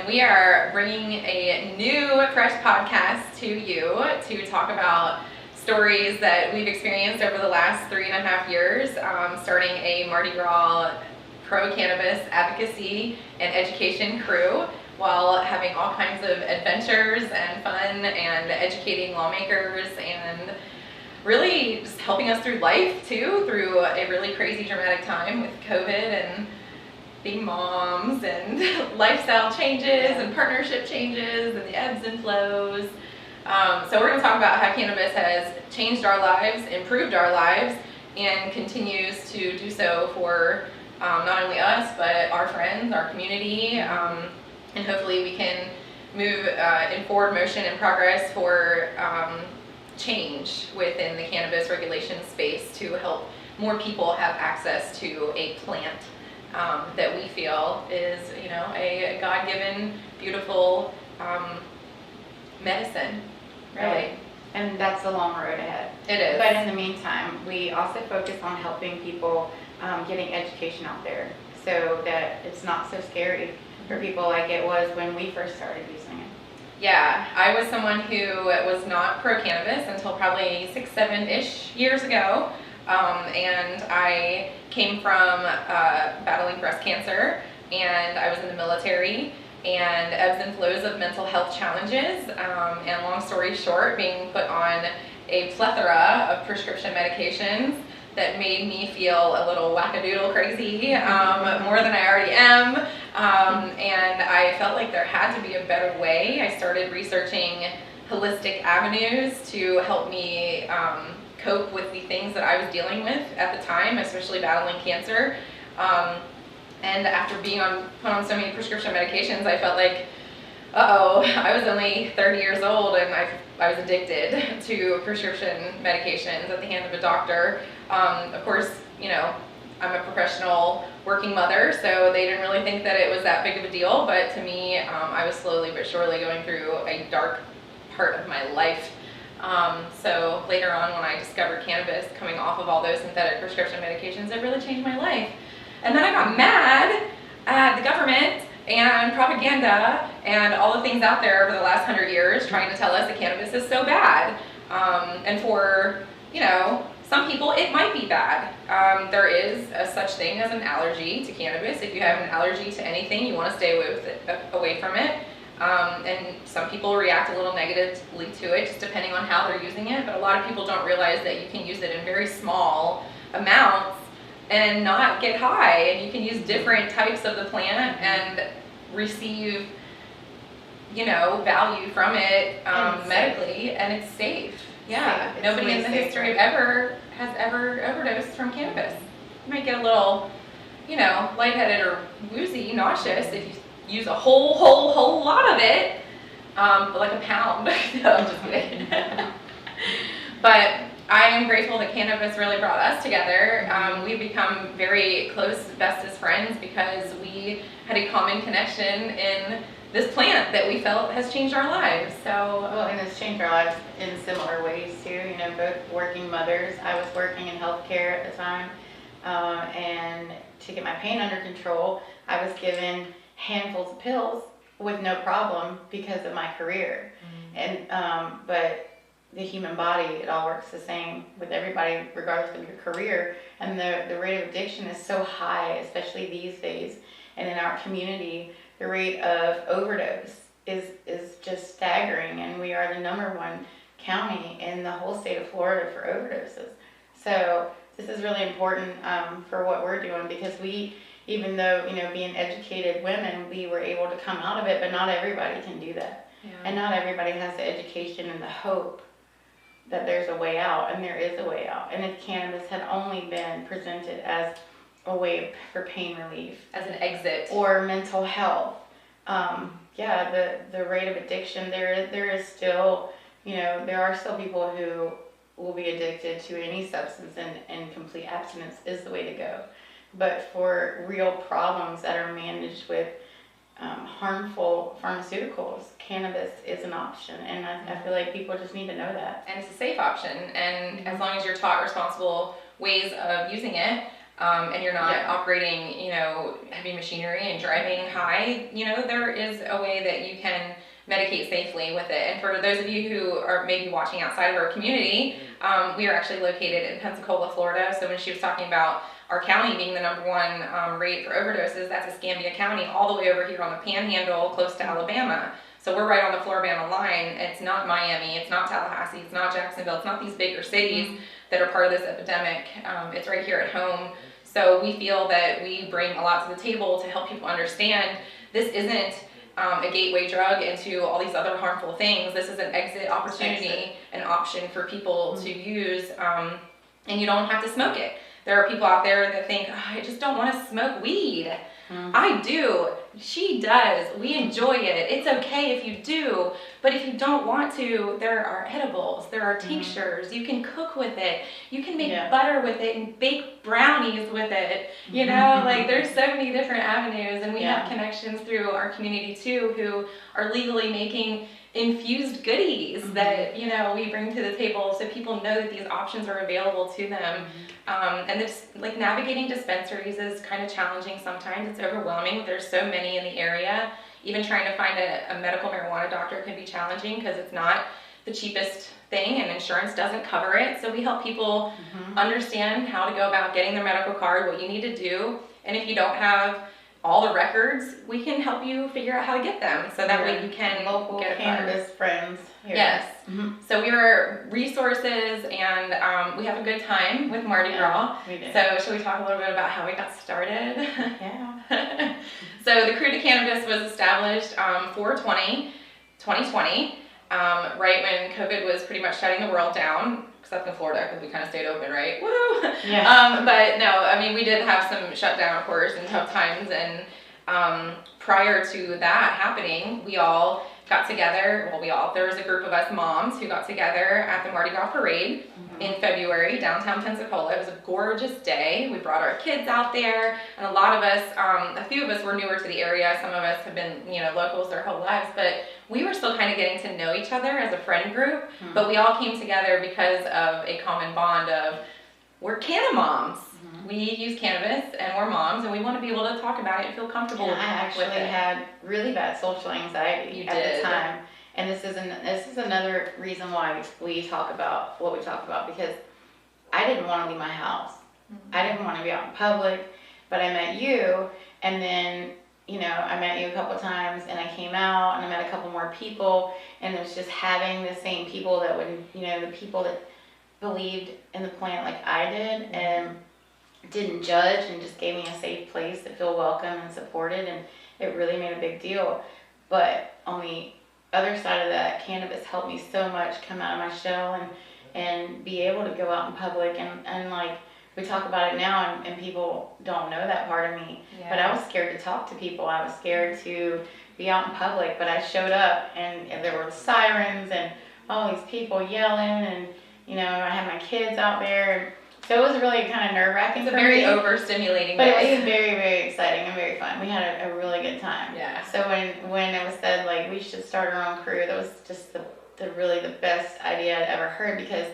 and we are bringing a new, fresh podcast to you to talk about stories that we've experienced over the last 3.5 years, starting a Mardi Gras pro-cannabis advocacy and education crew, while having all kinds of adventures and fun and educating lawmakers and really just helping us through life too, through a really crazy dramatic time with COVID and being moms and lifestyle changes and partnership changes and the ebbs and flows. So we're going to talk about how cannabis has changed our lives, improved our lives, and continues to do so for not only us, but our friends, our community, and hopefully we can move in forward motion and progress for change within the cannabis regulation space to help more people have access to a plant that we feel is, you know, a God-given, beautiful medicine, really. Right. And that's a long road ahead. It is. But in the meantime, we also focus on helping people getting education out there so that it's not so scary for people like it was when we first started using it. Yeah, I was someone who was not pro-cannabis until probably 6-7-ish years ago. And I came from battling breast cancer, and I was in the military, and ebbs and flows of mental health challenges, and long story short, being put on a plethora of prescription medications that made me feel a little wackadoodle crazy, more than I already am, and I felt like there had to be a better way. I started researching holistic avenues to help me cope with the things that I was dealing with at the time, especially battling cancer. And after being put on so many prescription medications, I felt like, I was only 30 years old and I was addicted to prescription medications at the hand of a doctor. Of course, you know, I'm a professional working mother, so they didn't really think that it was that big of a deal, but to me, I was slowly but surely going through a dark part of my life. So later on, when I discovered cannabis, coming off of all those synthetic prescription medications, it really changed my life. And then I got mad at the government and propaganda and all the things out there over the last 100 years trying to tell us that cannabis is so bad. And for, you know, some people it might be bad. There is a such thing as an allergy to cannabis. If you have an allergy to anything, you want to stay away from it. And some people react a little negatively to it, just depending on how they're using it. But a lot of people don't realize that you can use it in very small amounts and not get high. And you can use different types of the plant and receive, you know, value from it medically, and it's safe. Yeah, safe. Nobody in the history of has ever overdosed from cannabis. You might get a little, you know, lightheaded or woozy, nauseous if you use a whole lot of it, like a pound. No, I'm just kidding. But I am grateful that cannabis really brought us together. We've become very close, bestest friends, because we had a common connection in this plant that we felt has changed our lives. So, well, and it's changed our lives in similar ways too. You know, both working mothers. I was working in healthcare at the time, and to get my pain under control, I was given handfuls of pills with no problem because of my career. And but the human body, it all works the same with everybody regardless of your career, and the rate of addiction is so high, especially these days. And in our community, the rate of overdose is just staggering, and we are the #1 county in the whole state of Florida for overdoses. So this is really important for what we're doing, because we, even though, you know, being educated women, we were able to come out of it, but not everybody can do that. Yeah. And not everybody has the education and the hope that there's a way out, and there is a way out. And if cannabis had only been presented as a way for pain relief, as an exit, or mental health, the rate of addiction, there is still, you know, there are still people who will be addicted to any substance, and complete abstinence is the way to go. But for real problems that are managed with harmful pharmaceuticals, cannabis is an option, and I feel like people just need to know that. And it's a safe option, and as long as you're taught responsible ways of using it, and you're not Yeah. operating, you know, heavy machinery and driving high, you know, there is a way that you can medicate safely with it. And for those of you who are maybe watching outside of our community, we are actually located in Pensacola, Florida. So when she was talking about our county being the #1 rate for overdoses, that's Escambia County, all the way over here on the Panhandle, close to Alabama. So we're right on the Florida line. It's not Miami, it's not Tallahassee, it's not Jacksonville, it's not these bigger cities that are part of this epidemic. It's right here at home. So we feel that we bring a lot to the table to help people understand this isn't a gateway drug into all these other harmful things. This is an exit opportunity, an option for people to use, and you don't have to smoke it. There are people out there that think, oh, I just don't want to smoke weed. I do. She does. We enjoy it. It's okay if you do. But if you don't want to, there are edibles. There are tinctures. You can cook with it. You can make butter with it and bake brownies with it. You know, like there's so many different avenues. And we have connections through our community too who are legally making infused goodies that, you know, we bring to the table so people know that these options are available to them. And it's like navigating dispensaries is kind of challenging sometimes. It's overwhelming. There's so many in the area. Even trying to find a medical marijuana doctor can be challenging because it's not the cheapest thing and insurance doesn't cover it. So we help people understand how to go about getting their medical card, what you need to do. And if you don't have all the records, we can help you figure out how to get them. So that way you can local get a cannabis card. friends here. Yes. So we are resources and we have a good time with Mardi Gras. We do. So should we talk a little bit about how we got started? Yeah. So the Krewe de Kannabis was established 4/20/2020, right when COVID was pretty much shutting the world down, except in Florida because we kind of stayed open, right? Woo! Yeah. But no, I mean, we did have some shutdown, of course, and tough times. And prior to that happening, we all got together. Well, there was a group of us moms who got together at the Mardi Gras parade in February, downtown Pensacola. It was a gorgeous day. We brought our kids out there, and a lot of us, a few of us were newer to the area. Some of us have been, you know, locals their whole lives, but we were still kind of getting to know each other as a friend group. But we all came together because of a common bond of we're canna moms. We use cannabis and we're moms, and we want to be able to talk about it and feel comfortable And I actually with it. had really bad social anxiety You at did. the time. And this is another reason why we talk about what we talk about, because I didn't want to leave my house. I didn't want to be out in public, but I met you, and then, you know, I met you a couple times, and I came out, and I met a couple more people, and it was just having the same people that would, you know, the people that believed in the plant like I did, and didn't judge, and just gave me a safe place to feel welcome and supported, and it really made a big deal. But on the other side of that, cannabis helped me so much come out of my shell and be able to go out in public, and like we talk about it now, and people don't know that part of me. But I was scared to talk to people. I was scared to be out in public, but I showed up, and there were sirens and all these people yelling, and you know, I had my kids out there. So it was really kind of nerve-wracking for me. It's a very overstimulating But day. it was very, very exciting and very fun. We had a really good time. Yeah. So when it was said, like, we should start our own crew, that was just the really the best idea I'd ever heard, because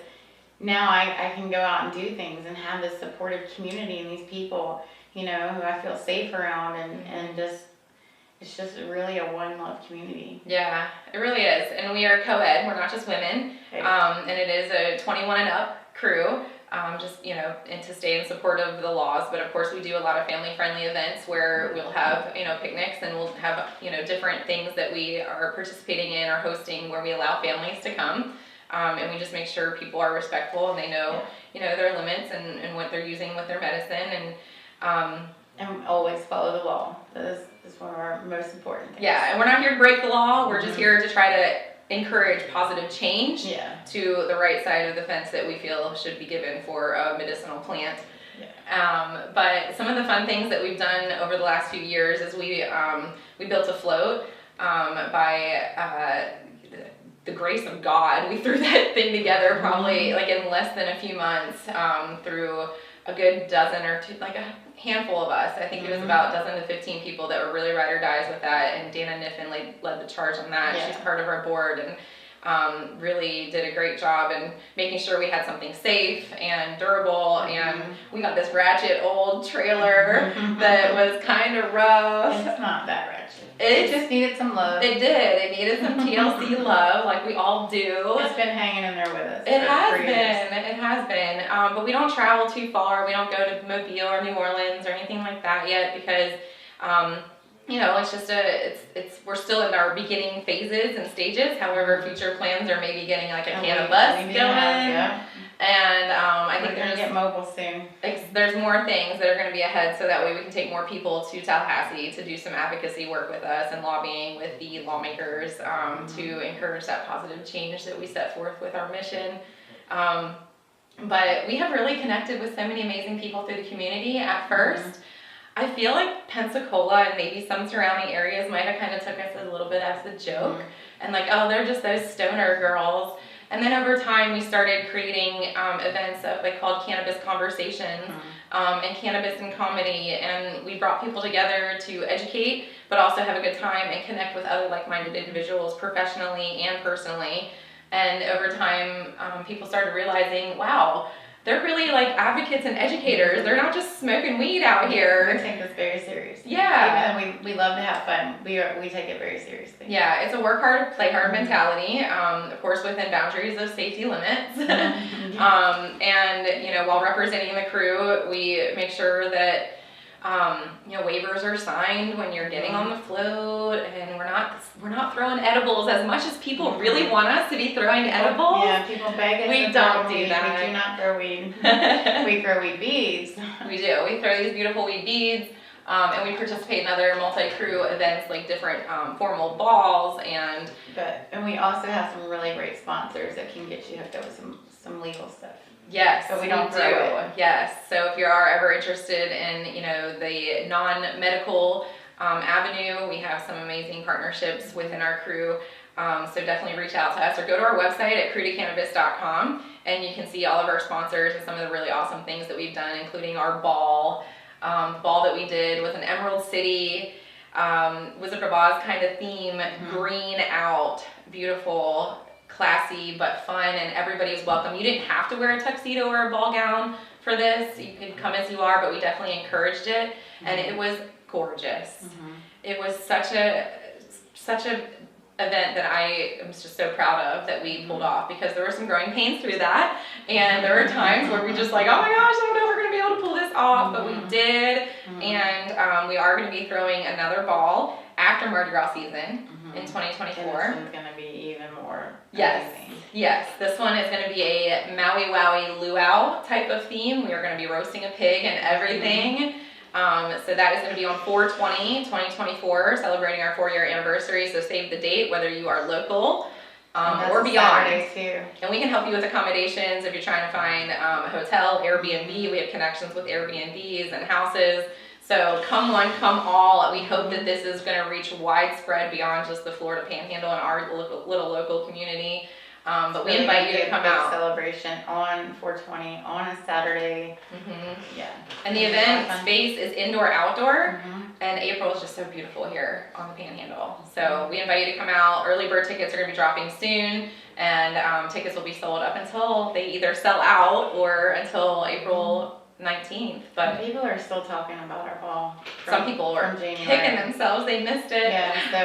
now I can go out and do things and have this supportive community and these people, you know, who I feel safe around, and just, it's just really a one love community. Yeah, it really is. And we are co-ed, we're not just women. And it is a 21 and up crew. Just, you know, and to stay in support of the laws. But of course we do a lot of family friendly events where we'll have, you know, picnics, and we'll have, you know, different things that we are participating in or hosting where we allow families to come. And we just make sure people are respectful and they know, you know, their limits and what they're using with their medicine. And always follow the law. That is one of our most important things. Yeah, and we're not here to break the law. We're just here to try to encourage positive change to the right side of the fence that we feel should be given for a medicinal plant. But some of the fun things that we've done over the last few years is we built a float by the grace of God. We threw that thing together probably like in less than a few months through a good dozen or two, like a handful of us. I think it was about a dozen to 15 people that were really ride or dies with that, and Dana Niffen led the charge on that. She's part of our board, and really did a great job in making sure we had something safe and durable. And we got this ratchet old trailer that was kind of rough. It's not that ratchet. It just needed some love. It did. It needed some TLC love, like we all do. It's been hanging in there with us. It has been. But we don't travel too far. We don't go to Mobile or New Orleans or anything like that yet because, you know, it's just we're still in our beginning phases and stages. However, future plans are maybe getting like a cannabis going. Yeah. And I think we're going to get mobile soon. There's more things that are going to be ahead, so that way we can take more people to Tallahassee to do some advocacy work with us and lobbying with the lawmakers to encourage that positive change that we set forth with our mission. But we have really connected with so many amazing people through the community at first. I feel like Pensacola and maybe some surrounding areas might have kind of took us a little bit as a joke and like, oh, they're just those stoner girls. And then over time, we started creating events of like called Cannabis Conversations and Cannabis and Comedy, and we brought people together to educate, but also have a good time and connect with other like-minded individuals professionally and personally. And over time, people started realizing, wow, they're really like advocates and educators. They're not just smoking weed out here. We take this very seriously. Yeah. Even though we love to have fun, we take it very seriously. Yeah, it's a work hard, play hard mentality. Of course, within boundaries of safety limits. And you know, while representing the crew, we make sure that you know, waivers are signed when you're getting on the float, and we're not throwing edibles as much as people really want us to be throwing edibles. Yeah, people beg us. We don't do that. We do not throw weed. We throw weed beads. We do. We throw these beautiful weed beads, and we participate in other multi-crew events like different formal balls and we also have some really great sponsors that can get you hooked up with some legal stuff. Yes, so we don't throw it. Yes, so if you are ever interested in, you know, the non-medical avenue, we have some amazing partnerships within our crew. So definitely reach out to us or go to our website at krewedeCannabis.com, and you can see all of our sponsors and some of the really awesome things that we've done, including our ball. The ball that we did was an Emerald City, Wizard of Oz kind of theme, green out, beautiful, classy but fun, and everybody is welcome. You didn't have to wear a tuxedo or a ball gown for this. You could come as you are, but we definitely encouraged it, and it was gorgeous. It was such a event that I am just so proud of that we pulled off, because there were some growing pains through that, and there were times where we just like, oh my gosh, I don't know if we're gonna be able to pull this off, but we did. And we are going to be throwing another ball after Mardi Gras season in 2024. And this one's going to be even more amazing. Yes, this one is going to be a Maui Wowie Luau type of theme. We are going to be roasting a pig and everything. So that is going to be on 4/20/2024, celebrating our 4-year anniversary. So save the date, whether you are local or beyond. And we can help you with accommodations if you're trying to find a hotel, Airbnb. We have connections with Airbnbs and houses. So come one, come all. We hope that this is going to reach widespread beyond just the Florida Panhandle and our little local community. But we invite you to come out. Celebration on 4/20 on a Saturday. Yeah. And the event space is indoor outdoor, and April is just so beautiful here on the Panhandle. So we invite you to come out. Early bird tickets are going to be dropping soon, and tickets will be sold up until they either sell out or until April 19th. But people are still talking about our ball. Some people are kicking themselves. They missed it. Yeah. So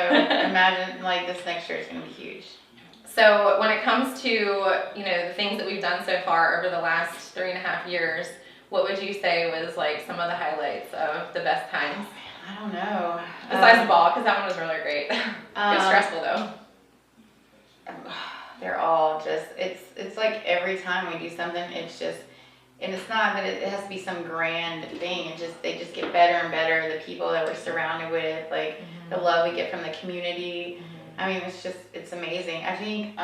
imagine like this next year is going to be huge. So when it comes to, you know, the things that we've done so far over the last 3.5 years, what would you say was like some of the highlights of the best times? I don't know. Besides the ball, because that one was really great. It was stressful though. They're all just, it's like every time we do something, it's just, and it's not that it has to be some grand thing. They just get better and better. The people that we're surrounded with, like the love we get from the community. I mean, it's amazing. I think,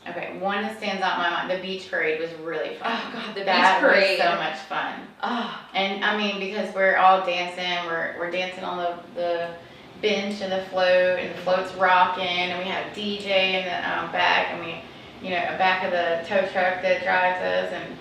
okay, one that stands out in my mind, the beach parade was really fun. Oh God, the beach parade. That was so much fun. And I mean, because we're all dancing, we're dancing on the bench and the float, and the float's rocking, and we have a DJ in the back, and we, you know, back of the tow truck that drives us, and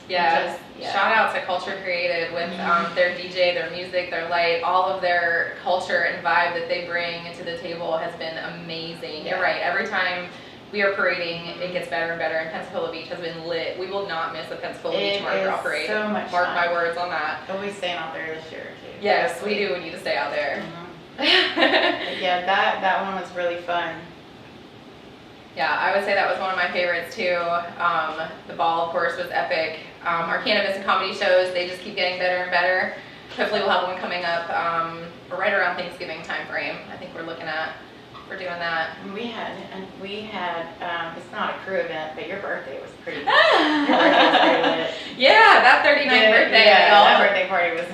Yeah. Just, yeah. Shout out to Culture Created with their DJ, their music, their light, all of their culture and vibe that they bring to the table has been amazing. Yeah. You're right. Every time we are parading, it gets better and better, and Pensacola Beach has been lit. We will not miss a Pensacola Beach Mardi Gras parade. So much Mark fun. my words on that. But we staying out there this year too. Yes, we do. We need to stay out there. But yeah, that one was really fun. Yeah, I would say that was one of my favorites too. The ball, of course, was epic. Our cannabis and comedy shows, they just keep getting better and better. Hopefully we'll have one coming up right around Thanksgiving time frame. I think we're doing that. And we had, it's not a crew event, but your birthday was pretty, your birthday was pretty lit. Yeah, that 39th birthday. Yeah, y'all. that birthday party was.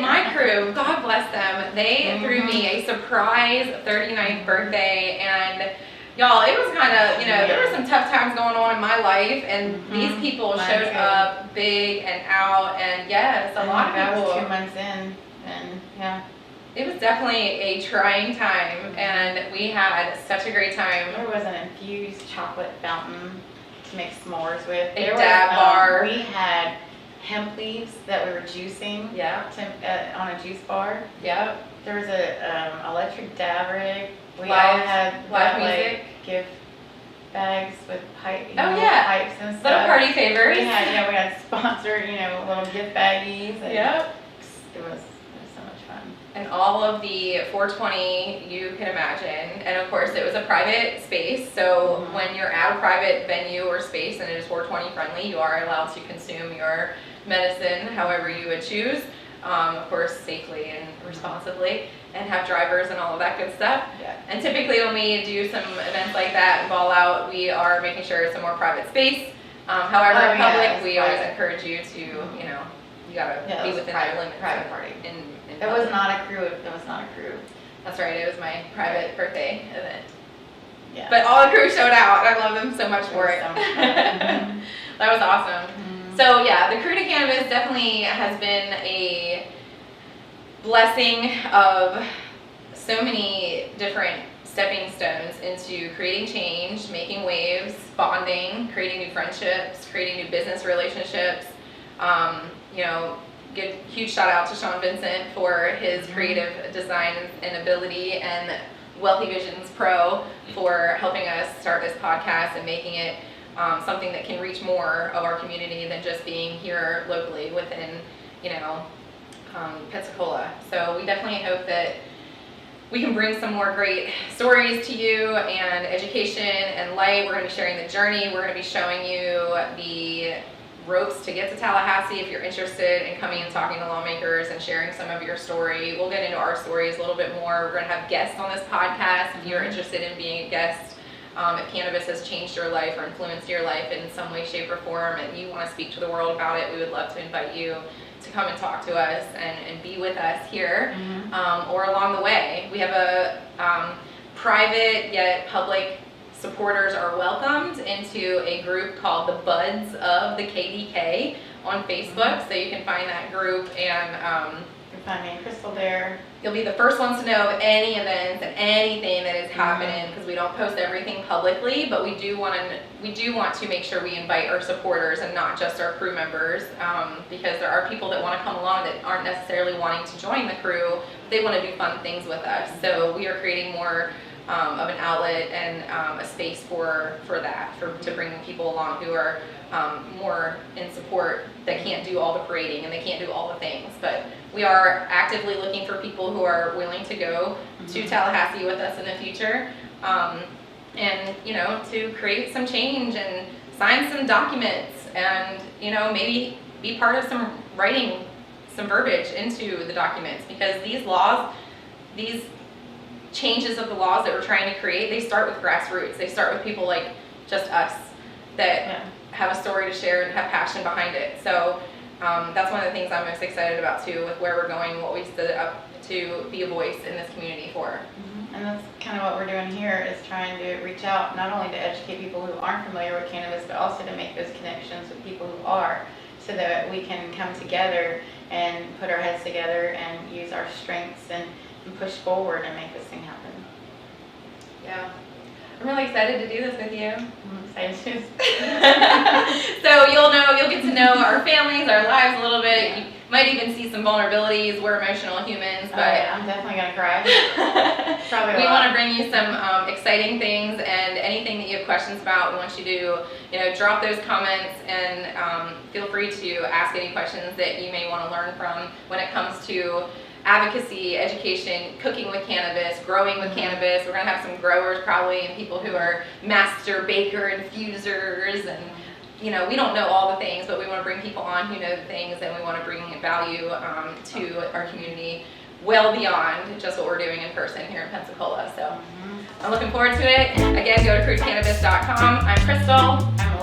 My crew, God bless them, they threw me a surprise 39th birthday, and y'all, it was kind of, there were some tough times going on in my life, and these people showed up big and out, and yes, a lot of people. I was 2 months in, and yeah. It was definitely a trying time, and we had such a great time. There was an infused chocolate fountain to make s'mores with. A dab bar. We had hemp leaves that we were juicing. Yeah. On a juice bar. Yep. There was a electric dab rig. We Live- all had live like music. gift bags with pipes and stuff. Little party favors. We had sponsored, little gift baggies. And Yep. It was so much fun. And all of the 420 you can imagine. And of course it was a private space, so when you're at a private venue or space and it is 420 friendly, you are allowed to consume your medicine however you would choose. Of course safely and responsibly, and have drivers and all of that good stuff. Yeah. And typically when we do some events like that and ball out, we are making sure it's a more private space. However, in public, we always encourage you to, you gotta be within the limits. Private party. In It was not a crew. It was not a crew. That's right. It was my private birthday event. Yeah. But all the crew showed out. I love them so much for it. So much fun. That was awesome. So yeah, the Krewe de Kannabis definitely has been a blessing of so many different stepping stones into creating change, making waves, bonding, creating new friendships, creating new business relationships. Give huge shout out to Sean Vincent for his creative design and ability, and Wealthy Visions Pro for helping us start this podcast and making it something that can reach more of our community than just being here locally within, Pensacola. So we definitely hope that we can bring some more great stories to you and education and light. We're going to be sharing the journey. We're going to be showing you the ropes to get to Tallahassee if you're interested in coming and talking to lawmakers and sharing some of your story. We'll get into our stories a little bit more. We're going to have guests on this podcast if you're interested in being a guest. If cannabis has changed your life or influenced your life in some way, shape, or form, and you want to speak to the world about it, we would love to invite you to come and talk to us and be with us here or along the way. We have a private yet public supporters are welcomed into a group called the Buds of the KDK on Facebook, so you can find that group, and you can find me and Crystal there. You'll be the first ones to know of any events and anything that is happening, because we don't post everything publicly, but we do want to make sure we invite our supporters and not just our crew members, because there are people that want to come along that aren't necessarily wanting to join the crew. They want to do fun things with us, so we are creating more of an outlet and a space for that, to bring people along who are more in support, that can't do all the parading and they can't do all the things. But we are actively looking for people who are willing to go to Tallahassee with us in the future, and to create some change and sign some documents, and maybe be part of some writing some verbiage into the documents, because these changes of the laws that we're trying to create, they start with grassroots. They start with people like just us that have a story to share and have passion behind it. So that's one of the things I'm most excited about too, with where we're going, what we stood up to be a voice in this community for. And that's kind of what we're doing here, is trying to reach out, not only to educate people who aren't familiar with cannabis, but also to make those connections with people who are, so that we can come together and put our heads together and use our strengths and push forward and make this thing happen. Yeah. I'm really excited to do this with you. I'm excited. So you'll get to know our families, our lives a little bit. You might even see some vulnerabilities. We're emotional humans, but I'm definitely gonna cry. Probably. We want to bring you some exciting things, and anything that you have questions about, we want you to, drop those comments, and feel free to ask any questions that you may want to learn from when it comes to advocacy, education, cooking with cannabis, growing with cannabis. We're going to have some growers probably, and people who are master baker infusers, and we don't know all the things, but we want to bring people on who know the things, and we want to bring value to our community well beyond just what we're doing in person here in Pensacola. So I'm looking forward to it. Again, go to cruisecannabis.com. I'm Crystal. I'm